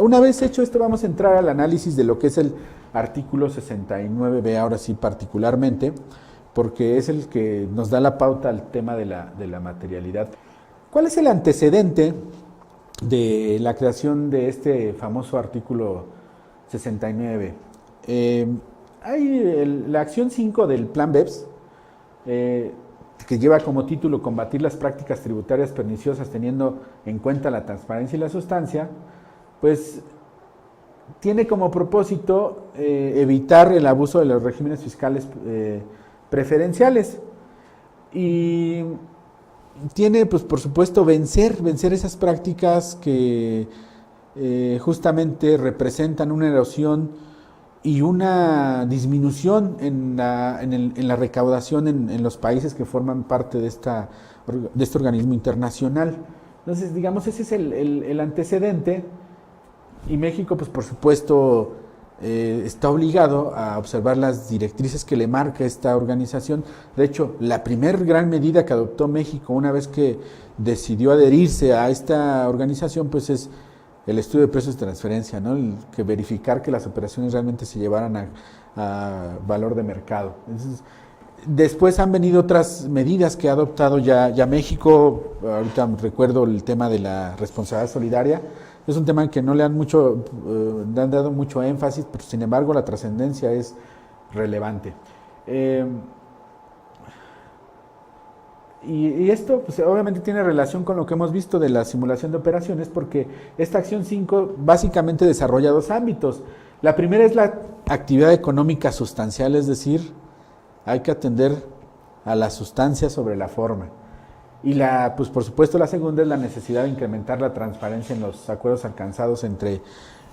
una vez hecho esto, vamos a entrar al análisis de lo que es el artículo 69b, ahora sí particularmente, porque es el que nos da la pauta al tema de la materialidad. ¿Cuál es el antecedente de la creación de este famoso artículo 69? Hay la acción 5 del Plan BEPS, que lleva como título combatir las prácticas tributarias perniciosas teniendo en cuenta la transparencia y la sustancia, pues tiene como propósito evitar el abuso de los regímenes fiscales preferenciales y tiene, pues por supuesto, vencer esas prácticas que justamente representan una erosión y una disminución en la recaudación en los países que forman parte de este organismo internacional. Entonces, digamos, ese es el antecedente, y México, pues por supuesto, está obligado a observar las directrices que le marca esta organización. De hecho, la primer gran medida que adoptó México una vez que decidió adherirse a esta organización, pues es el estudio de precios de transferencia, ¿no? Que verificar que las operaciones realmente se llevaran a valor de mercado. Entonces, después han venido otras medidas que ha adoptado ya México. Ahorita recuerdo el tema de la responsabilidad solidaria. Es un tema en que no le han dado mucho énfasis, pero sin embargo la trascendencia es relevante. Y esto, pues, obviamente tiene relación con lo que hemos visto de la simulación de operaciones, porque esta acción 5 básicamente desarrolla dos ámbitos. La primera es la actividad económica sustancial, es decir, hay que atender a la sustancia sobre la forma. Y pues por supuesto la segunda es la necesidad de incrementar la transparencia en los acuerdos alcanzados entre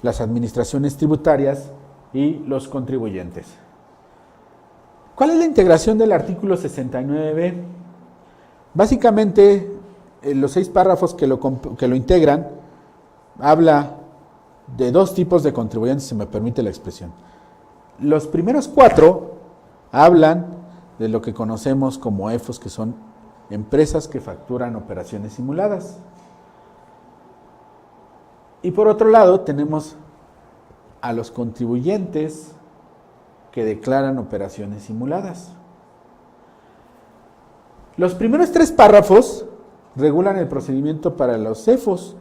las administraciones tributarias y los contribuyentes. ¿Cuál es la integración del artículo 69b? Básicamente, los 6 párrafos que lo integran habla de 2 tipos de contribuyentes, si me permite la expresión. Los primeros 4 hablan de lo que conocemos como EFOS, que son empresas que facturan operaciones simuladas. Y por otro lado tenemos a los contribuyentes que declaran operaciones simuladas. Los primeros 3 párrafos regulan el procedimiento para los CEFOS.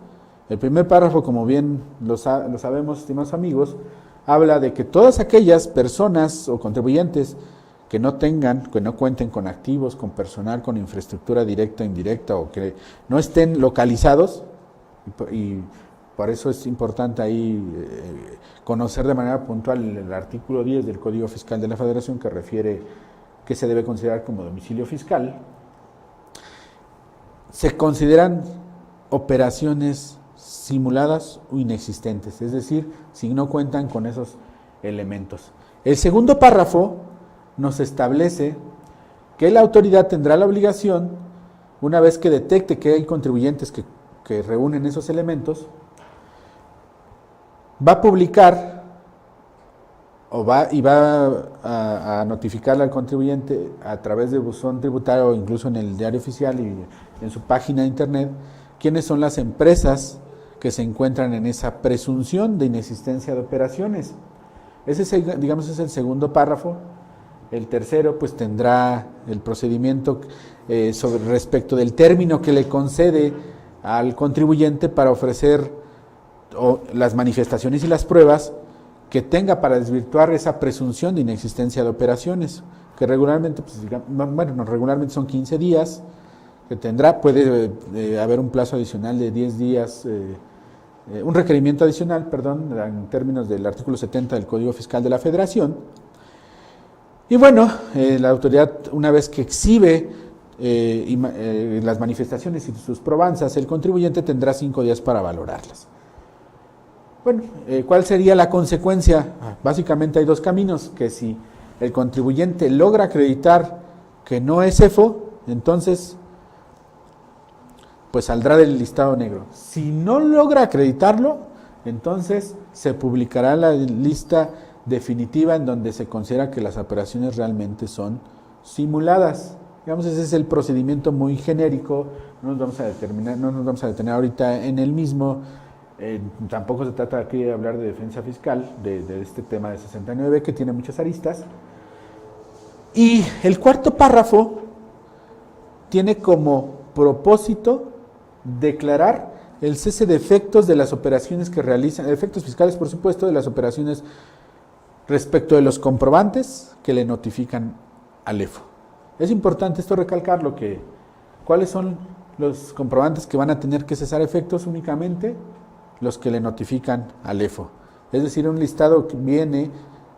El primer párrafo, como bien lo sabemos, estimados amigos, habla de que todas aquellas personas o contribuyentes que no cuenten con activos, con personal, con infraestructura directa, indirecta, o que no estén localizados, y por eso es importante ahí conocer de manera puntual el artículo 10 del Código Fiscal de la Federación, que refiere que se debe considerar como domicilio fiscal. Se consideran operaciones simuladas o inexistentes, es decir, si no cuentan con esos elementos. El segundo párrafo nos establece que la autoridad tendrá la obligación, una vez que detecte que hay contribuyentes que reúnen esos elementos, va a publicar va a notificarle al contribuyente a través de buzón tributario o incluso en el diario oficial y en su página de internet quiénes son las empresas que se encuentran en esa presunción de inexistencia de operaciones. Ese es el segundo párrafo. El tercero pues tendrá el procedimiento sobre respecto del término que le concede al contribuyente para ofrecer las manifestaciones y las pruebas que tenga para desvirtuar esa presunción de inexistencia de operaciones, que regularmente, regularmente son 15 días, que puede haber un plazo adicional de 10 días, un requerimiento adicional, en términos del artículo 70 del Código Fiscal de la Federación. Y bueno, la autoridad, una vez que exhibe las manifestaciones y sus probanzas, el contribuyente tendrá 5 días para valorarlas. Bueno, ¿cuál sería la consecuencia? Básicamente hay 2 caminos, que si el contribuyente logra acreditar que no es CEFO, entonces pues saldrá del listado negro. Si no logra acreditarlo, entonces se publicará la lista definitiva en donde se considera que las operaciones realmente son simuladas. Digamos, ese es el procedimiento muy genérico, no nos vamos a detener ahorita en el mismo. Tampoco se trata aquí de hablar de defensa fiscal, de este tema de 69, que tiene muchas aristas. Y el cuarto párrafo tiene como propósito declarar el cese de efectos de las operaciones que realizan, efectos fiscales, por supuesto, de las operaciones respecto de los comprobantes que le notifican al EFO. Es importante esto recalcarlo, que cuáles son los comprobantes que van a tener que cesar efectos: únicamente los que le notifican al EFO. Es decir, un listado que viene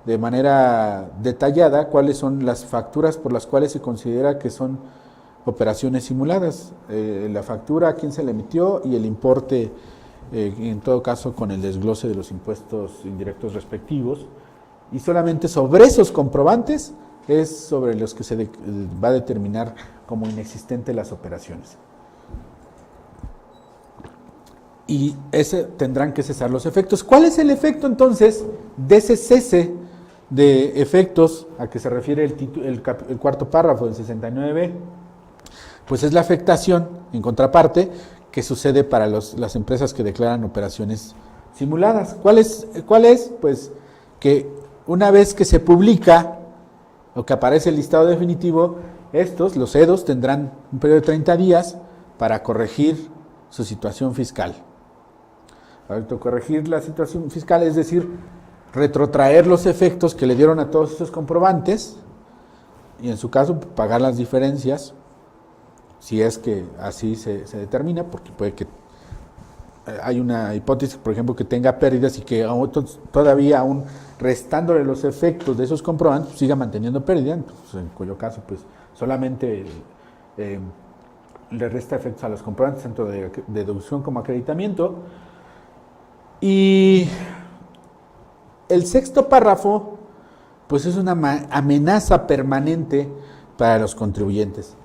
de manera detallada cuáles son las facturas por las cuales se considera que son operaciones simuladas, la factura, a quién se le emitió y el importe, en todo caso con el desglose de los impuestos indirectos respectivos, y solamente sobre esos comprobantes es sobre los que se va a determinar como inexistente las operaciones. Y ese tendrán que cesar los efectos. ¿Cuál es el efecto entonces de ese cese de efectos a que se refiere el cuarto párrafo del 69? Pues es la afectación, en contraparte, que sucede para las empresas que declaran operaciones simuladas. ¿Cuál es? Pues que una vez que se publica o que aparece el listado definitivo, los EDOs, tendrán un periodo de 30 días para corregir su situación fiscal. Corregir la situación fiscal, es decir, retrotraer los efectos que le dieron a todos esos comprobantes y, en su caso, pagar las diferencias, si es que así se determina, porque puede que hay una hipótesis, por ejemplo, que tenga pérdidas y que todavía aún restándole los efectos de esos comprobantes, pues, siga manteniendo pérdida, entonces, en cuyo caso pues solamente le resta efectos a los comprobantes, tanto de deducción como acreditamiento. Y el sexto párrafo pues es una amenaza permanente para los contribuyentes.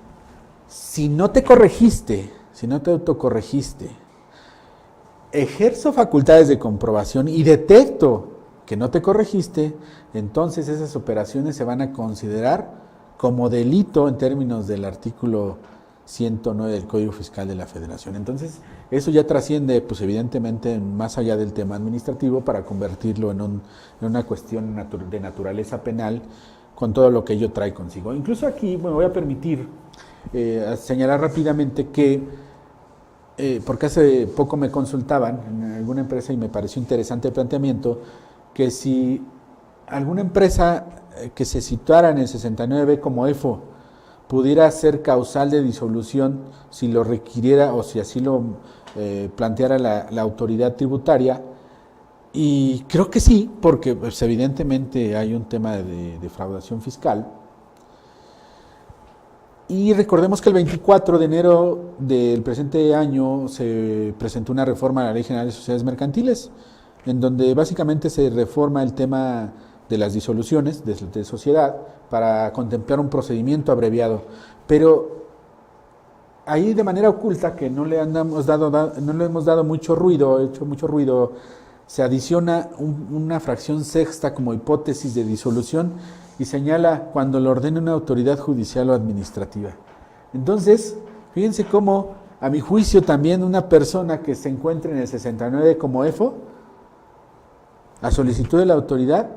Si no te corregiste, si no te autocorregiste, ejerzo facultades de comprobación y detecto que no te corregiste, entonces esas operaciones se van a considerar como delito en términos del artículo 109 del Código Fiscal de la Federación. Entonces, eso ya trasciende, pues evidentemente, más allá del tema administrativo, para convertirlo en una cuestión de naturaleza penal, con todo lo que ello trae consigo. Incluso aquí, bueno, voy a permitir señalar rápidamente que, porque hace poco me consultaban en alguna empresa y me pareció interesante el planteamiento, que si alguna empresa que se situara en el 69 como EFO pudiera ser causal de disolución si lo requiriera o si así lo planteara la autoridad tributaria, y creo que sí, porque pues, evidentemente hay un tema de defraudación fiscal. Y recordemos que el 24 de enero del presente año se presentó una reforma a la Ley General de Sociedades Mercantiles, en donde básicamente se reforma el tema de las disoluciones de sociedad para contemplar un procedimiento abreviado. Pero ahí, de manera oculta, que no le hemos dado mucho ruido, se adiciona una fracción sexta como hipótesis de disolución y señala cuando lo ordene una autoridad judicial o administrativa. Entonces, fíjense cómo, a mi juicio, también una persona que se encuentre en el 69 como EFO, a solicitud de la autoridad,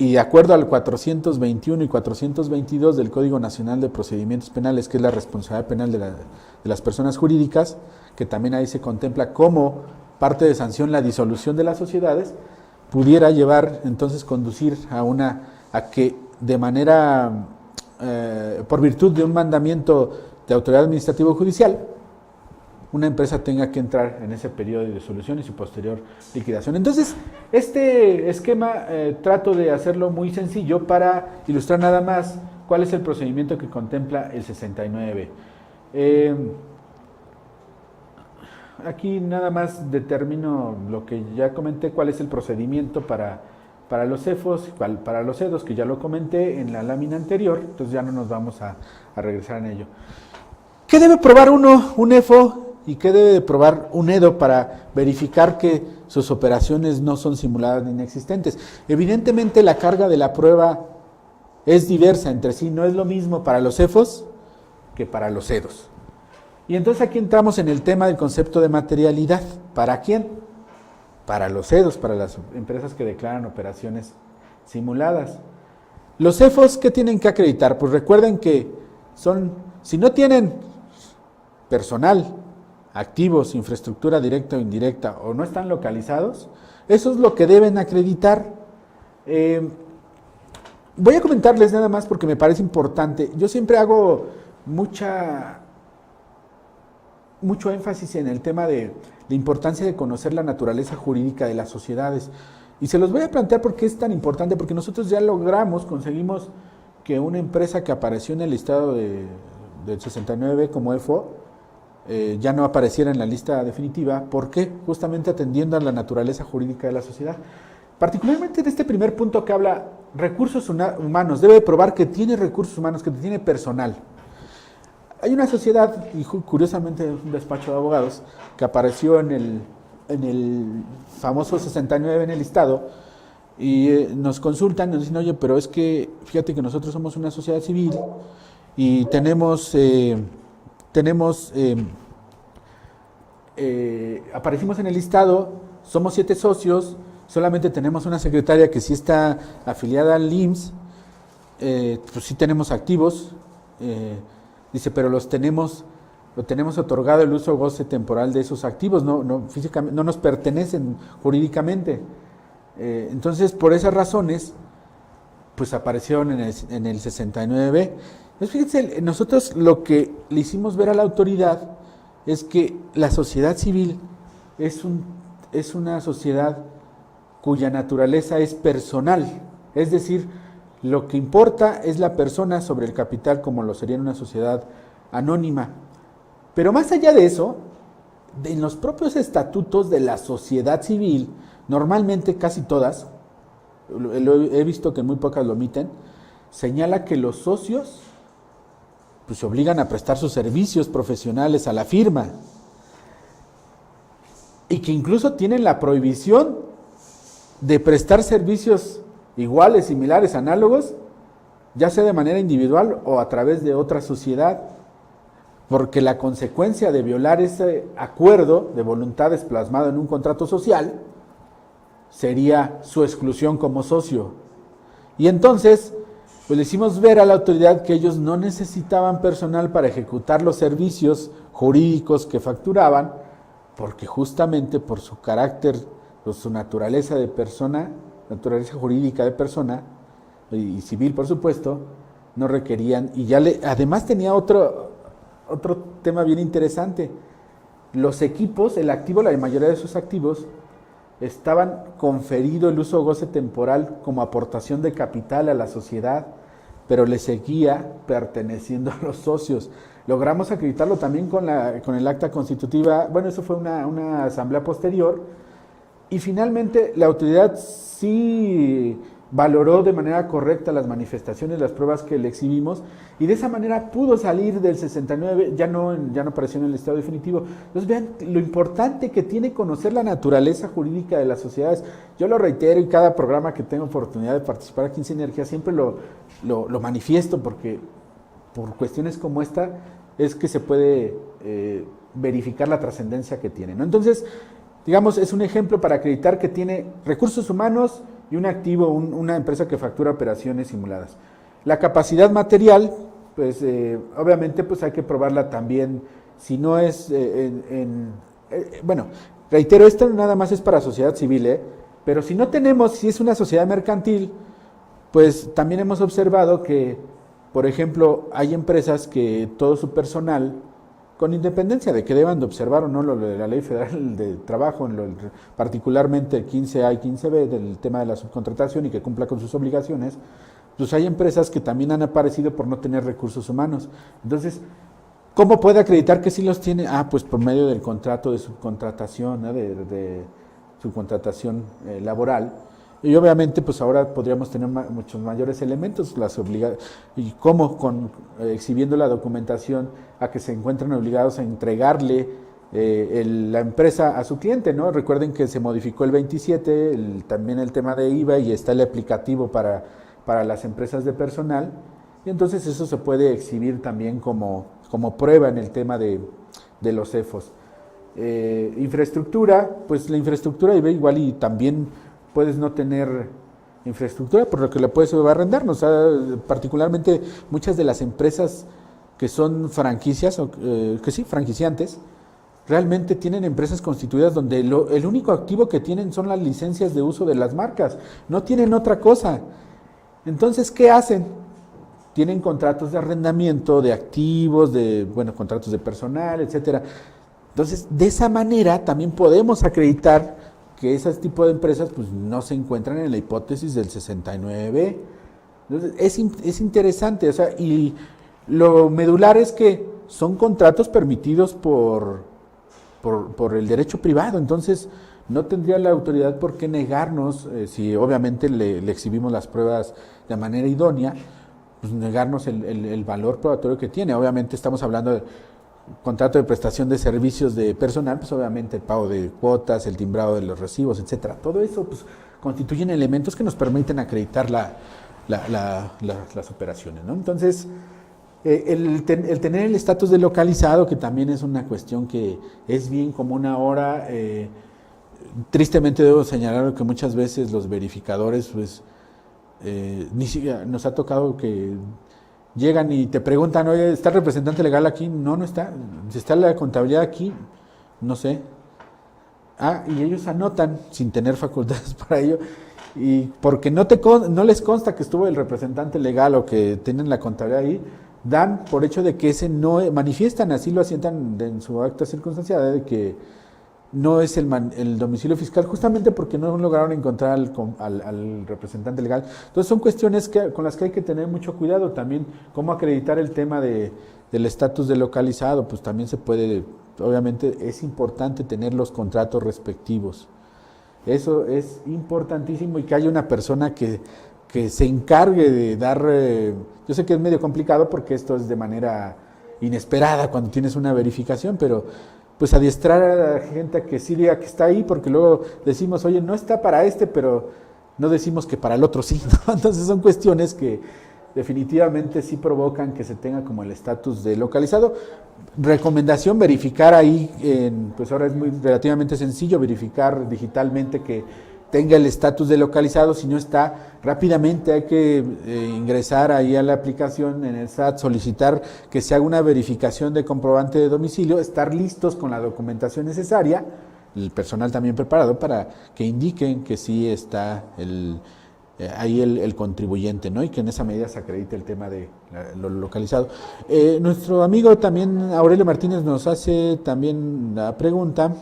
y de acuerdo al 421 y 422 del Código Nacional de Procedimientos Penales, que es la responsabilidad penal de las personas jurídicas, que también ahí se contempla como parte de sanción la disolución de las sociedades, pudiera conducir a que de manera, por virtud de un mandamiento de autoridad administrativa o judicial, una empresa tenga que entrar en ese periodo de disolución y su posterior liquidación. Entonces, este esquema trato de hacerlo muy sencillo para ilustrar nada más cuál es el procedimiento que contempla el 69. Aquí nada más determino lo que ya comenté, cuál es el procedimiento para los EFOs, para los EDOs, que ya lo comenté en la lámina anterior, entonces ya no nos vamos a regresar en ello. ¿Qué debe probar un EFO y qué debe de probar un EDO para verificar que sus operaciones no son simuladas ni inexistentes? Evidentemente la carga de la prueba es diversa entre sí, no es lo mismo para los EFOs que para los EDOs. Y entonces aquí entramos en el tema del concepto de materialidad. ¿Para quién? para los CEDOS, para las empresas que declaran operaciones simuladas. Los CEFOS, ¿qué tienen que acreditar? Pues recuerden que si no tienen personal, activos, infraestructura directa o indirecta, o no están localizados, eso es lo que deben acreditar. Voy a comentarles nada más porque me parece importante. Yo siempre hago mucho énfasis en el tema de la importancia de conocer la naturaleza jurídica de las sociedades. Y se los voy a plantear porque es tan importante, porque nosotros ya conseguimos que una empresa que apareció en el listado del 69 como EFO, ya no apareciera en la lista definitiva. ¿Por qué? Justamente atendiendo a la naturaleza jurídica de la sociedad. Particularmente en este primer punto que habla recursos humanos, debe probar que tiene recursos humanos, que tiene personal. Hay una sociedad, y curiosamente un despacho de abogados, que apareció en el famoso 69 en el listado, y nos consultan, nos dicen, oye, pero es que fíjate que nosotros somos una sociedad civil y aparecimos en el listado, somos 7 socios, solamente tenemos una secretaria que sí está afiliada al IMSS, pues sí tenemos activos, dice, pero lo tenemos otorgado el uso o goce temporal de esos activos, físicamente, no nos pertenecen jurídicamente. Entonces, por esas razones, pues aparecieron en el 69. Entonces, fíjense, nosotros lo que le hicimos ver a la autoridad es que la sociedad civil es una sociedad cuya naturaleza es personal, es decir, lo que importa es la persona sobre el capital, como lo sería en una sociedad anónima. Pero más allá de eso, en los propios estatutos de la sociedad civil, normalmente casi todas, he visto que muy pocas lo omiten, señala que los socios pues, se obligan a prestar sus servicios profesionales a la firma y que incluso tienen la prohibición de prestar servicios iguales, similares, análogos, ya sea de manera individual o a través de otra sociedad, porque la consecuencia de violar ese acuerdo de voluntades plasmado en un contrato social sería su exclusión como socio. Y entonces, pues le hicimos ver a la autoridad que ellos no necesitaban personal para ejecutar los servicios jurídicos que facturaban, porque justamente por su carácter, por su naturaleza de persona, naturaleza jurídica de persona, y civil por supuesto, no requerían, y además tenía otro tema bien interesante. Los equipos, el activo, la mayoría de sus activos, estaban conferido el uso o goce temporal como aportación de capital a la sociedad, pero le seguía perteneciendo a los socios. Logramos acreditarlo también con el acta constitutiva, bueno, eso fue una asamblea posterior, y finalmente la autoridad sí valoró de manera correcta las manifestaciones, las pruebas que le exhibimos, y de esa manera pudo salir del 69, ya no apareció en el estado definitivo. Entonces vean lo importante que tiene conocer la naturaleza jurídica de las sociedades. Yo lo reitero en cada programa que tengo oportunidad de participar aquí en Sinergia, siempre lo manifiesto, porque por cuestiones como esta es que se puede verificar la trascendencia que tiene, ¿no? Entonces, digamos, es un ejemplo para acreditar que tiene recursos humanos y un activo, una empresa que factura operaciones simuladas. La capacidad material, pues obviamente pues hay que probarla también, si no es bueno, reitero, esto nada más es para sociedad civil, pero si no tenemos, si es una sociedad mercantil, pues también hemos observado que, por ejemplo, hay empresas que todo su personal, con independencia de que deban de observar o no lo de la Ley Federal de Trabajo, particularmente el 15A y 15B del tema de la subcontratación y que cumpla con sus obligaciones, pues hay empresas que también han aparecido por no tener recursos humanos. Entonces, ¿cómo puede acreditar que sí los tiene? Pues por medio del contrato de subcontratación, ¿no? de subcontratación laboral. Y obviamente pues ahora podríamos tener muchos mayores elementos, y cómo exhibiendo la documentación a que se encuentran obligados a entregarle la empresa a su cliente, ¿no? Recuerden que se modificó el 27, también el tema de IVA, y está el aplicativo para las empresas de personal, y entonces eso se puede exhibir también como prueba en el tema de los CEFOS. Infraestructura, pues la infraestructura igual y también puedes no tener infraestructura, por lo que la puedes arrendar. O sea, particularmente muchas de las empresas que son franquicias, que sí, franquiciantes, realmente tienen empresas constituidas donde el único activo que tienen son las licencias de uso de las marcas, no tienen otra cosa. Entonces, ¿qué hacen? Tienen contratos de arrendamiento, de activos, contratos de personal, etcétera. Entonces, de esa manera también podemos acreditar que ese tipo de empresas pues, no se encuentran en la hipótesis del 69. Entonces, es interesante, o sea, y lo medular es que son contratos permitidos por el derecho privado, entonces no tendría la autoridad por qué negarnos, si obviamente le exhibimos las pruebas de manera idónea, pues negarnos el valor probatorio que tiene. Obviamente estamos hablando de contrato de prestación de servicios de personal, pues obviamente el pago de cuotas, el timbrado de los recibos, etcétera. Todo eso pues constituyen elementos que nos permiten acreditar las operaciones, ¿no? Entonces, el tener el estatus de localizado, que también es una cuestión que es bien común ahora, tristemente debo señalar que muchas veces los verificadores, pues, ni siquiera nos ha tocado que llegan y te preguntan, oye, ¿está el representante legal aquí? No, no está. Si está la contabilidad aquí, no sé. Y ellos anotan sin tener facultades para ello, y porque no les consta que estuvo el representante legal o que tienen la contabilidad ahí, dan por hecho de que ese no manifiestan, así lo asientan en su acta circunstanciada, de que no es el domicilio fiscal, justamente porque no lograron encontrar al representante legal. Entonces son cuestiones con las que hay que tener mucho cuidado. También cómo acreditar el tema del estatus de localizado, pues también se puede, obviamente es importante tener los contratos respectivos. Eso es importantísimo, y que haya una persona que se encargue de dar, yo sé que es medio complicado porque esto es de manera inesperada cuando tienes una verificación, pero pues adiestrar a la gente a que sí diga que está ahí, porque luego decimos, oye, no está para pero no decimos que para el otro sí, ¿no? Entonces son cuestiones que definitivamente sí provocan que se tenga como el estatus de localizado. Recomendación, verificar ahí, pues ahora es relativamente sencillo verificar digitalmente que tenga el estatus de localizado. Si no está, rápidamente hay que ingresar ahí a la aplicación en el SAT, solicitar que se haga una verificación de comprobante de domicilio, estar listos con la documentación necesaria, el personal también preparado para que indiquen que sí está ahí el contribuyente, ¿no? Y que en esa medida se acredite el tema de lo localizado. Nuestro amigo también, Aurelio Martínez, nos hace también la pregunta.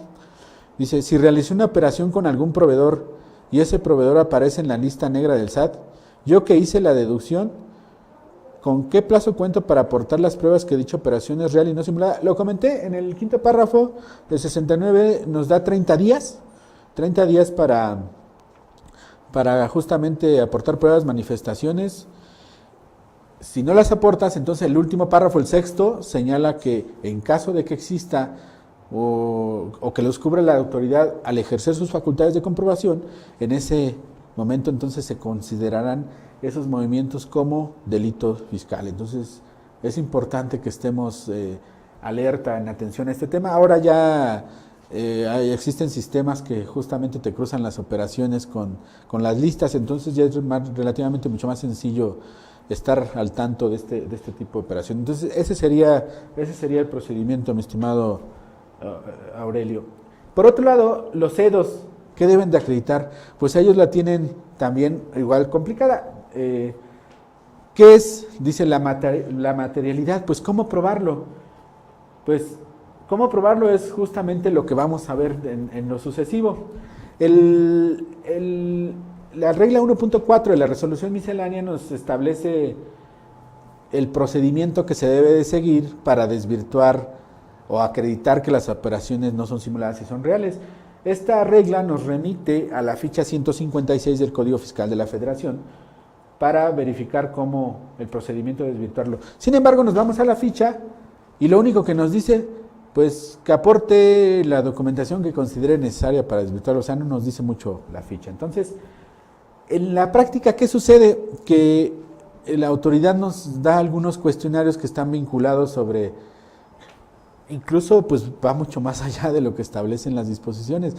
Dice, si realicé una operación con algún proveedor y ese proveedor aparece en la lista negra del SAT, yo que hice la deducción, ¿con qué plazo cuento para aportar las pruebas que dicha operación es real y no simulada? Lo comenté en el quinto párrafo del 69, nos da 30 días para justamente aportar pruebas, manifestaciones. Si no las aportas, entonces el último párrafo, el sexto, señala que en caso de que exista o que los cubra la autoridad al ejercer sus facultades de comprobación, en ese momento entonces se considerarán esos movimientos como delito fiscal. Entonces es importante que estemos alerta, en atención a este tema. Ahora ya existen sistemas que justamente te cruzan las operaciones con las listas, entonces ya es relativamente mucho más sencillo estar al tanto de este tipo de operación. Entonces ese sería el procedimiento, mi estimado Aurelio. Por otro lado, los EDOs, ¿qué deben de acreditar? Pues ellos la tienen también igual complicada. ¿Qué es? Dice la materialidad. Pues ¿cómo probarlo? Pues ¿cómo probarlo? Es justamente lo que vamos a ver en lo sucesivo. La regla 1.4 de la resolución miscelánea nos establece el procedimiento que se debe de seguir para desvirtuar o acreditar que las operaciones no son simuladas y son reales. Esta regla nos remite a la ficha 156 del Código Fiscal de la Federación para verificar cómo el procedimiento de desvirtuarlo. Sin embargo, nos vamos a la ficha y lo único que nos dice, pues que aporte la documentación que considere necesaria para desvirtuarlo. O sea, no nos dice mucho la ficha. Entonces, en la práctica, ¿qué sucede? Que la autoridad nos da algunos cuestionarios que están vinculados sobre incluso pues va mucho más allá de lo que establecen las disposiciones.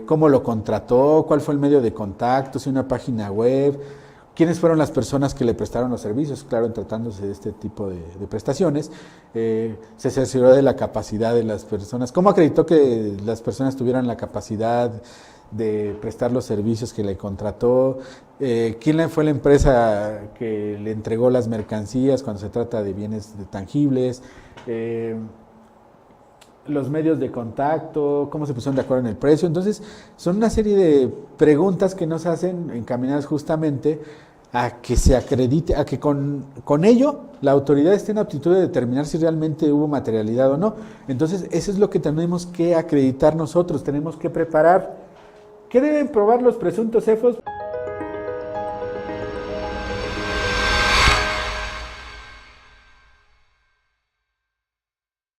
Cómo lo contrató, cuál fue el medio de contacto, si una página web, quiénes fueron las personas que le prestaron los servicios, claro, en tratándose de este tipo de prestaciones, se cercioró de la capacidad de las personas, cómo acreditó que las personas tuvieran la capacidad de prestar los servicios que le contrató, quién fue la empresa que le entregó las mercancías cuando se trata de bienes tangibles, los medios de contacto, cómo se pusieron de acuerdo en el precio. Entonces, son una serie de preguntas que nos hacen encaminadas justamente a que se acredite, a que con ello la autoridad esté en aptitud de determinar si realmente hubo materialidad o no. Entonces, eso es lo que tenemos que acreditar nosotros, tenemos que preparar. ¿Qué deben probar los presuntos CEFOS?